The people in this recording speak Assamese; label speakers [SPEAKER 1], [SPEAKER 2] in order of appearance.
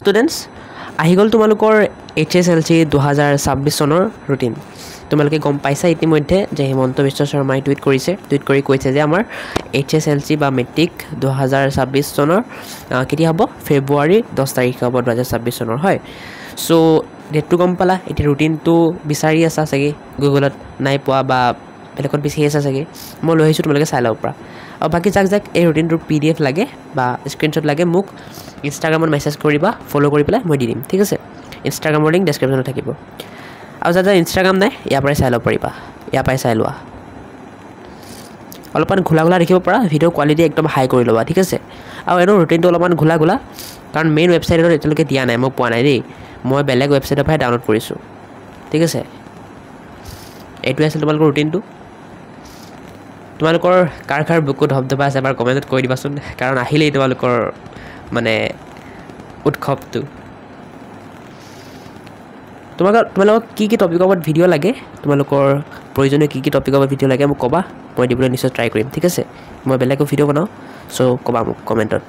[SPEAKER 1] ষ্টুডেণ্টছ আহি গ'ল তোমালোকৰ HSLC 2026 চনৰ ৰুটিন তোমালোকে গম পাইছা ইতিমধ্যে যে হিমন্ত বিশ্ব শৰ্মাই টুইট কৰি কৈছে যে আমাৰ HSLC বা মেট্ৰিক 2026 চনৰ কেতিয়া হ'ব ফেব্ৰুৱাৰী 10 তাৰিখে হ'ব 2026 চনৰ হয় সো ডেটটো গম পালা এতিয়া ৰুটিনটো বিচাৰি আছা চাগে গুগলত নাই পোৱা বা বেলেগত বিচাৰি আছা চাগে মই লৈ আহিছোঁ তোমালোকে চাই ল'ব পৰা আৰু বাকী যাক এই ৰুটিনটোৰ PDF লাগে বা স্ক্ৰীনশ্বট লাগে মোক ইনষ্টাগ্ৰামত মেছেজ কৰিবা ফ'ল' কৰি পেলাই মই দি দিম ঠিক আছে ইনষ্টাগ্ৰামৰ লিংক ডেছক্ৰিপশ্যনত থাকিব আৰু যাৰ ইনষ্টাগ্ৰাম নাই ইয়াৰ পৰাই চাই ল'ব পাৰিবা ইয়াৰ পৰাই চাই লোৱা অলপমান ঘোলা দেখিব পৰা ভিডিঅ' কোৱালিটি একদম হাই কৰি ল'বা ঠিক আছে আৰু এনেও ৰুটিনটো অলপমান ঘোলা কাৰণ মেইন ৱেবছাইটত এতিয়ালৈকে দিয়া নাই মই পোৱা নাই দেই মই বেলেগ ৱেবছাইটৰ পৰাই ডাউনলোড কৰিছোঁ ঠিক আছে এইটোৱে আছিল তোমালোকৰ ৰুটিনটো তোমালোকৰ কাৰ বুকুত ধবধবা আছে এবাৰ কমেণ্টত কৈ দিবাচোন কাৰণ আহিলেই তোমালোকৰ মানে উৎসৱটো তোমালোকক কি টপিকৰ ওপৰত ভিডিঅ' লাগে তোমালোকৰ প্ৰয়োজনীয় কি টপিকৰ ওপৰত ভিডিঅ' লাগে মোক ক'বা মই দিবলৈ নিশ্চয় ট্ৰাই কৰিম ঠিক আছে মই বেলেগো ভিডিঅ' বনাওঁ চ' ক'বা মোক কমেণ্টত